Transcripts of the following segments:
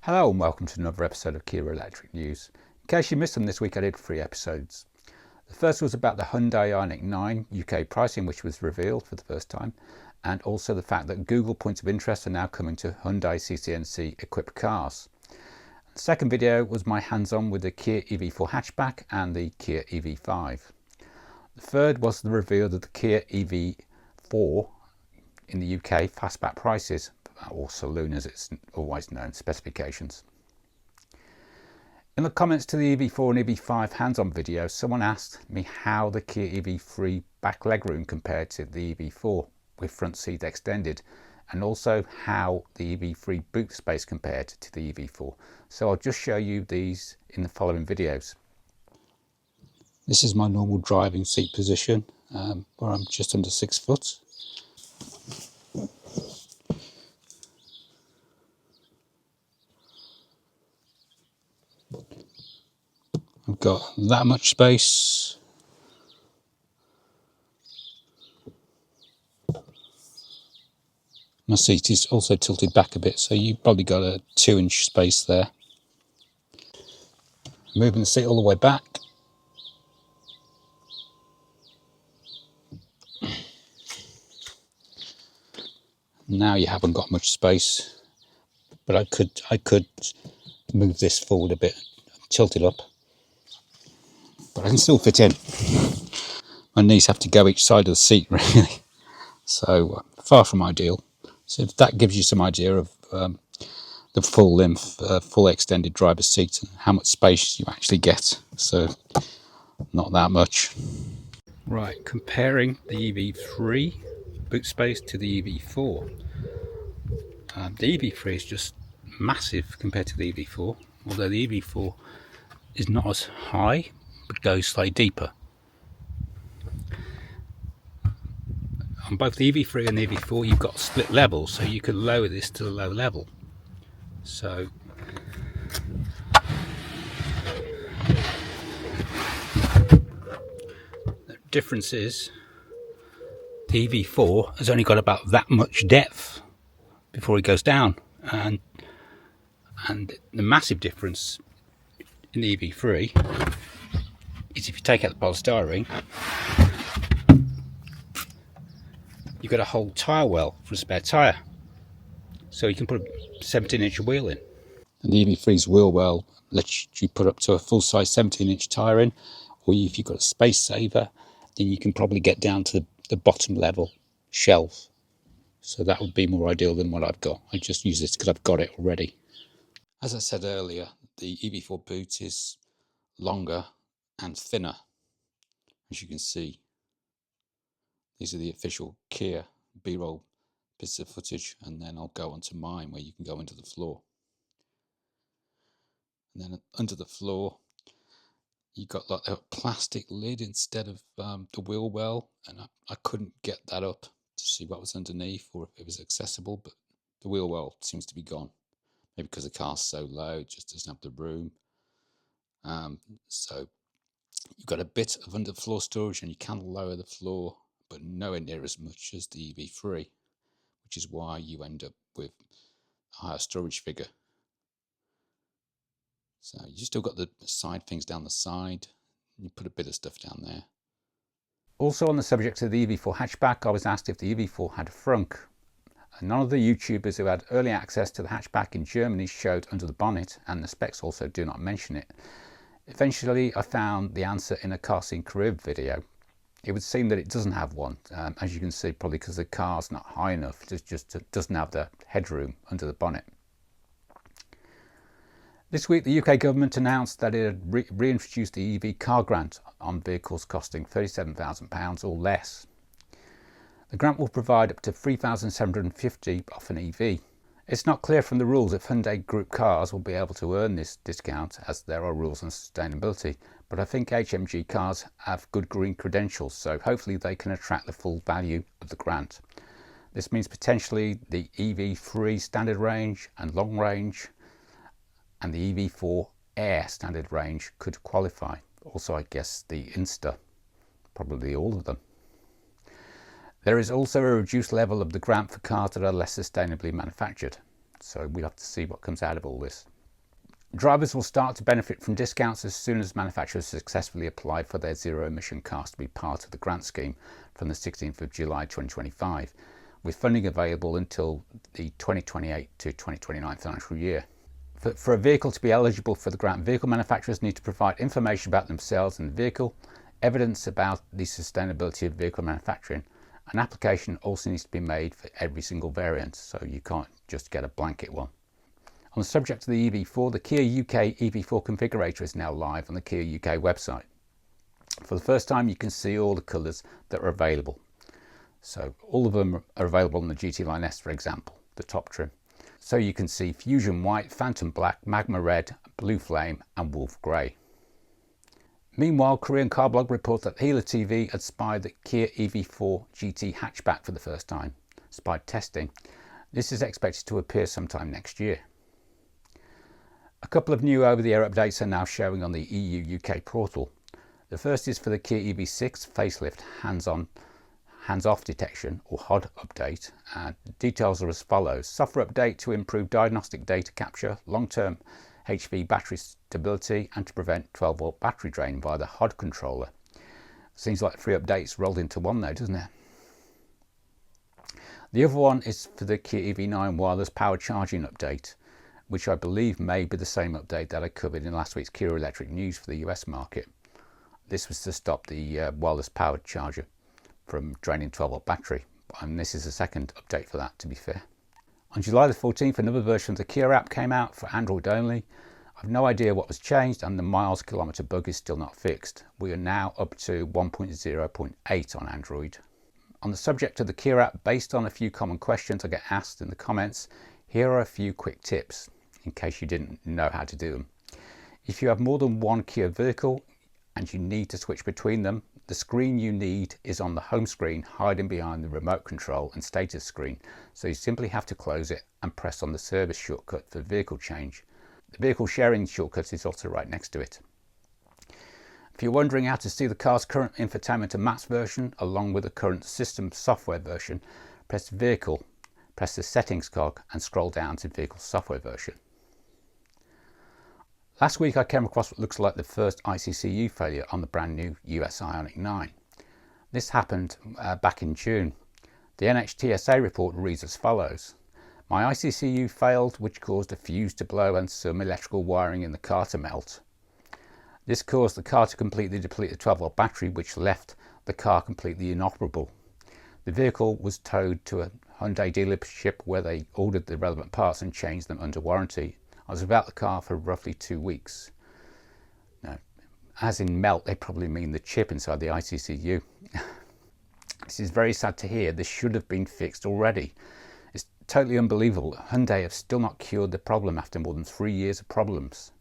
Hello and welcome to another episode of Kia Electric News. In case you missed them this week, I did 3 episodes. The first was about the Hyundai Ioniq 9 UK pricing, which was revealed for the first time, and also the fact that Google points of interest are now coming to Hyundai CCNC equipped cars. The second video was my hands-on with the Kia EV4 Hatchback and the Kia EV5. The third was the reveal of the Kia EV4 in the UK Fastback prices, or Saloon as it's always known, specifications. In the comments to the EV4 and EV5 hands-on video, someone asked me how the Kia EV3 back legroom compared to the EV4 with front seat extended, and also how the EV3 boot space compared to the EV4. So I'll just show you these in the following videos. This is my normal driving seat position, where I'm just under 6 foot. I've got that much space. My seat is also tilted back a bit, so you've probably got a 2-inch space there. Moving the seat all the way back. Now you haven't got much space, but I could move this forward a bit, tilt it up, but I can still fit in. My knees have to go each side of the seat really, so far from ideal. So if that gives you some idea of the full length, full extended driver's seat and how much space you actually get. So not that much. Right, comparing the EV3 boot space to the EV4. The EV3 is just massive compared to the EV4, although the EV4 is not as high but goes slightly deeper. On both the EV3 and the EV4 you've got split levels, so you could lower this to the low level. So the difference is the EV4 has only got about that much depth before it goes down, and the massive difference in the EV3 is if you take out the polystyrene, you've got a whole tyre well for a spare tyre, so you can put a 17-inch wheel in. And the EV3's wheel well lets you put up to a full-size 17-inch tyre in, or if you've got a space saver, then you can probably get down to the bottom level shelf. So that would be more ideal than what I've got. I just use this because I've got it already. As I said earlier, the EV4 boot is longer and thinner, as you can see. These are the official Kia B-roll bits of footage, and then I'll go onto mine where you can go into the floor. And then under the floor, you got like a plastic lid instead of the wheel well, and I couldn't get that up to see what was underneath or if it was accessible, but the wheel well seems to be gone. Maybe because the car's so low, it just doesn't have the room. So you've got a bit of underfloor storage, and you can lower the floor, but nowhere near as much as the EV3, which is why you end up with a higher storage figure. So you still got the side things down the side, and you put a bit of stuff down there. Also on the subject of the EV4 hatchback, I was asked if the EV4 had a frunk. And none of the YouTubers who had early access to the hatchback in Germany showed under the bonnet, and the specs also do not mention it. Eventually I found the answer in a car scene career video. It would seem that it doesn't have one, as you can see, probably because the car's not high enough. It just doesn't have the headroom under the bonnet. This week the UK government announced that it had reintroduced the EV car grant on vehicles costing £37,000 or less. The grant will provide up to £3,750 off an EV. It's not clear from the rules if Hyundai Group cars will be able to earn this discount, as there are rules on sustainability, but I think HMG cars have good green credentials, so hopefully they can attract the full value of the grant. This means potentially the EV3 standard range and long range and the EV4 Air standard range could qualify. Also, I guess the Inster, probably all of them. There is also a reduced level of the grant for cars that are less sustainably manufactured, so we'll have to see what comes out of all this. Drivers will start to benefit from discounts as soon as manufacturers successfully apply for their zero emission cars to be part of the grant scheme from the 16th of July 2025, with funding available until the 2028 to 2029 financial year. For a vehicle to be eligible for the grant, vehicle manufacturers need to provide information about themselves and the vehicle, evidence about the sustainability of vehicle manufacturing. An application also needs to be made for every single variant, so you can't just get a blanket one. On the subject of the EV4, the Kia UK EV4 Configurator is now live on the Kia UK website. For the first time, you can see all the colours that are available. So all of them are available on the GT Line S, for example, the top trim. So you can see Fusion White, Phantom Black, Magma Red, Blue Flame and Wolf Grey. Meanwhile, Korean car blog reports that Hela TV had spied the Kia EV4 GT Hatchback for the first time. Spied testing. This is expected to appear sometime next year. A couple of new over-the-air updates are now showing on the EU UK portal. The first is for the Kia EV6 Facelift hands-off detection or HOD update. Details are as follows. Software update to improve diagnostic data capture, long-term HV battery stability and to prevent 12-volt battery drain via the HOD controller. Seems like 3 updates rolled into one though, doesn't it? The other one is for the Kia EV9 wireless power charging update, which I believe may be the same update that I covered in last week's Kia Electric news for the US market. This was to stop the wireless powered charger from draining 12-volt battery, and this is the second update for that, to be fair. On July the 14th, another version of the Kia app came out for Android only. I've no idea what was changed, and the miles kilometre bug is still not fixed. We are now up to 1.0.8 on Android. On the subject of the Kia app, based on a few common questions I get asked in the comments, here are a few quick tips in case you didn't know how to do them. If you have more than one Kia vehicle and you need to switch between them, the screen you need is on the home screen, hiding behind the remote control and status screen, so you simply have to close it and press on the service shortcut for vehicle change. The vehicle sharing shortcut is also right next to it. If you're wondering how to see the car's current infotainment and maps version along with the current system software version, press Vehicle, press the Settings cog and scroll down to Vehicle Software version. Last week I came across what looks like the first ICCU failure on the brand new US Ioniq 9. This happened back in June. The NHTSA report reads as follows. My ICCU failed, which caused a fuse to blow and some electrical wiring in the car to melt. This caused the car to completely deplete the 12-volt battery, which left the car completely inoperable. The vehicle was towed to a Hyundai dealership where they ordered the relevant parts and changed them under warranty. I was without the car for roughly 2 weeks. Now, as in melt, they probably mean the chip inside the ICCU. This is very sad to hear. This should have been fixed already. It's totally unbelievable. Hyundai have still not cured the problem after more than 3 years of problems.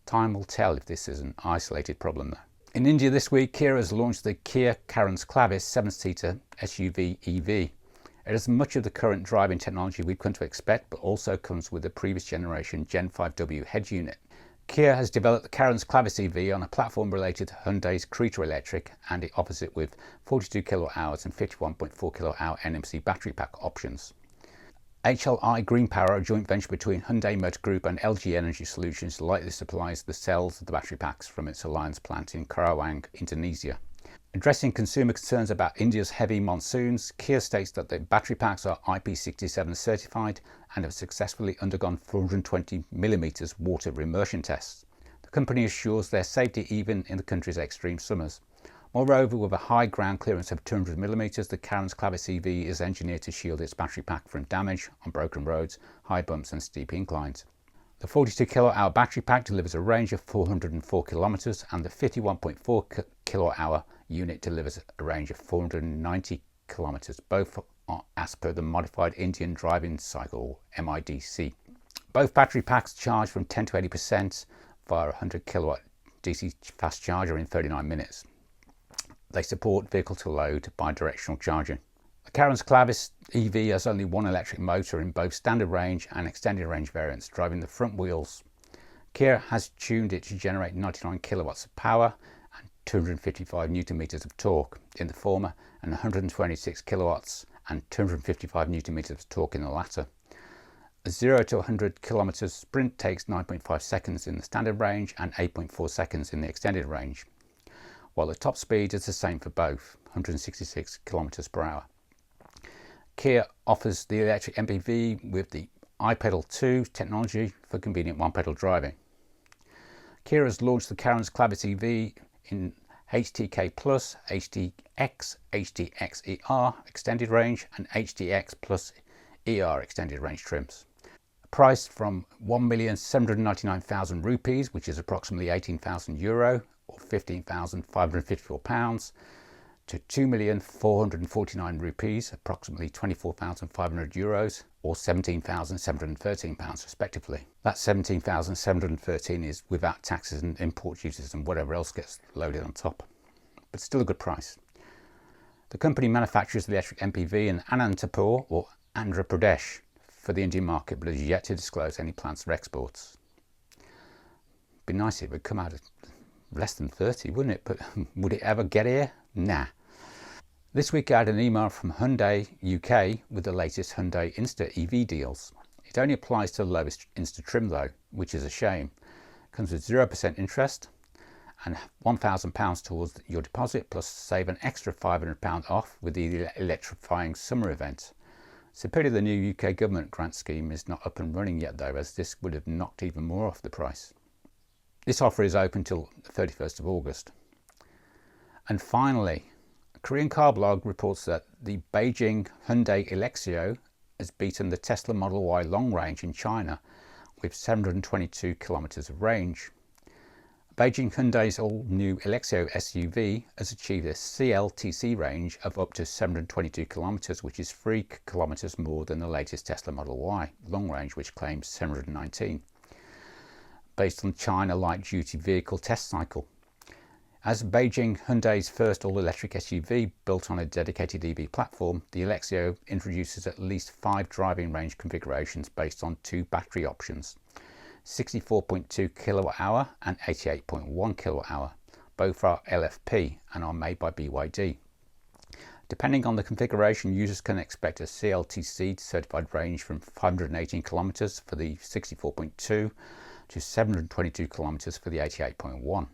Time will tell if this is an isolated problem though. In India this week, Kia has launched the Kia Carens Clavis 7-seater SUV EV. It has much of the current driving technology we've come to expect, but also comes with the previous generation Gen 5W head unit. Kia has developed the Carens Clavis EV on a platform related to Hyundai's Curated Electric, and it offers it with 42 kWh and 51.4 kWh NMC battery pack options. HLI Green Power, a joint venture between Hyundai Motor Group and LG Energy Solutions, likely supplies the cells of the battery packs from its alliance plant in Karawang, Indonesia. Addressing consumer concerns about India's heavy monsoons, Kia states that the battery packs are IP67 certified and have successfully undergone 420mm water immersion tests. The company assures their safety even in the country's extreme summers. Moreover, with a high ground clearance of 200mm, the Carens Clavis EV is engineered to shield its battery pack from damage on broken roads, high bumps and steep inclines. The 42 kWh battery pack delivers a range of 404 km and the 51.4 kWh unit delivers a range of 490 km, both are as per the Modified Indian Driving Cycle MIDC. Both battery packs charge from 10 to 80% via a 100 kW DC fast charger in 39 minutes. They support vehicle to load bi-directional charging. The Carens Clavis EV has only one electric motor in both standard range and extended range variants, driving the front wheels. Kia has tuned it to generate 99 kilowatts of power and 255 newton meters of torque in the former, and 126 kilowatts and 255 newton meters of torque in the latter. A 0 to 100 kilometers sprint takes 9.5 seconds in the standard range and 8.4 seconds in the extended range, while the top speed is the same for both, 166 kilometers per hour. Kia offers the electric MPV with the iPedal 2 technology for convenient one-pedal driving. Kia has launched the Carens Clavis EV in HTK Plus, HTX, HTX-ER extended range and HTX Plus ER extended range trims. Priced from 1,799,000 rupees, which is approximately 18,000 euro or 15,554 pounds, to 2,449,000 rupees, approximately 24,500 euros or 17,713 pounds respectively. That 17,713 is without taxes and import duties and whatever else gets loaded on top, but still a good price. The company manufactures the electric MPV in Anantapur or Andhra Pradesh for the Indian market, but has yet to disclose any plans for exports. Be nice if it would come out at less than 30, wouldn't it? But would it ever get here? Nah. This week I had an email from Hyundai UK with the latest Hyundai Inster EV deals. It only applies to the lowest Inster trim though, which is a shame. It comes with 0% interest and £1,000 towards your deposit, plus save an extra £500 off with the electrifying summer event. It's a pity the new UK government grant scheme is not up and running yet though, as this would have knocked even more off the price. This offer is open till the 31st of August. And finally, a Korean car blog reports that the Beijing Hyundai Elexio has beaten the Tesla Model Y long range in China with 722 kilometers of range. Beijing Hyundai's all-new Elexio SUV has achieved a CLTC range of up to 722 kilometers, which is 3 kilometers more than the latest Tesla Model Y long range, which claims 719, based on China light-duty vehicle test cycle. As Beijing Hyundai's first all-electric SUV built on a dedicated EV platform, the Elexio introduces at least 5 driving range configurations based on 2 battery options, 64.2 kWh and 88.1 kWh. Both are LFP and are made by BYD. Depending on the configuration, users can expect a CLTC certified range from 518 km for the 64.2 to 722 km for the 88.1.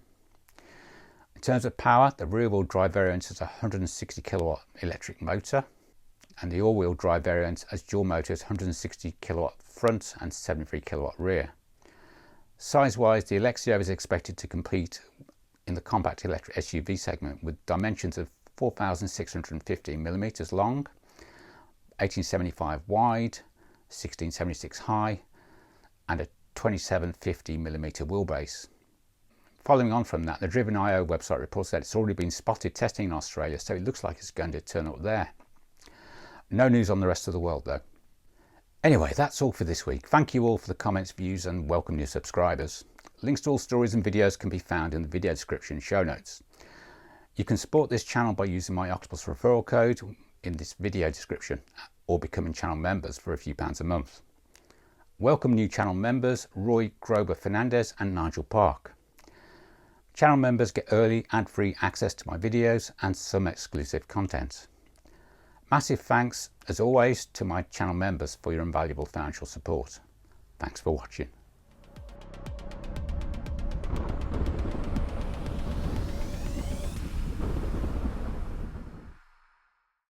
In terms of power, the rear-wheel drive variant has a 160 kW electric motor, and the all-wheel drive variant has dual motors, 160 kW front and 73 kW rear. Size-wise, the Elexio is expected to compete in the compact electric SUV segment with dimensions of 4,615mm long, 1875 wide, 1676 high, and a 2750mm wheelbase. Following on from that, the Driven.io website reports that it's already been spotted testing in Australia, so it looks like it's going to turn up there. No news on the rest of the world though. Anyway, that's all for this week. Thank you all for the comments, views, and welcome new subscribers. Links to all stories and videos can be found in the video description show notes. You can support this channel by using my Octopus referral code in this video description or becoming channel members for a few pounds a month. Welcome new channel members Roy Grober Fernandez and Nigel Park. Channel members get early ad-free access to my videos and some exclusive content. Massive thanks, as always, to my channel members for your invaluable financial support. Thanks for watching.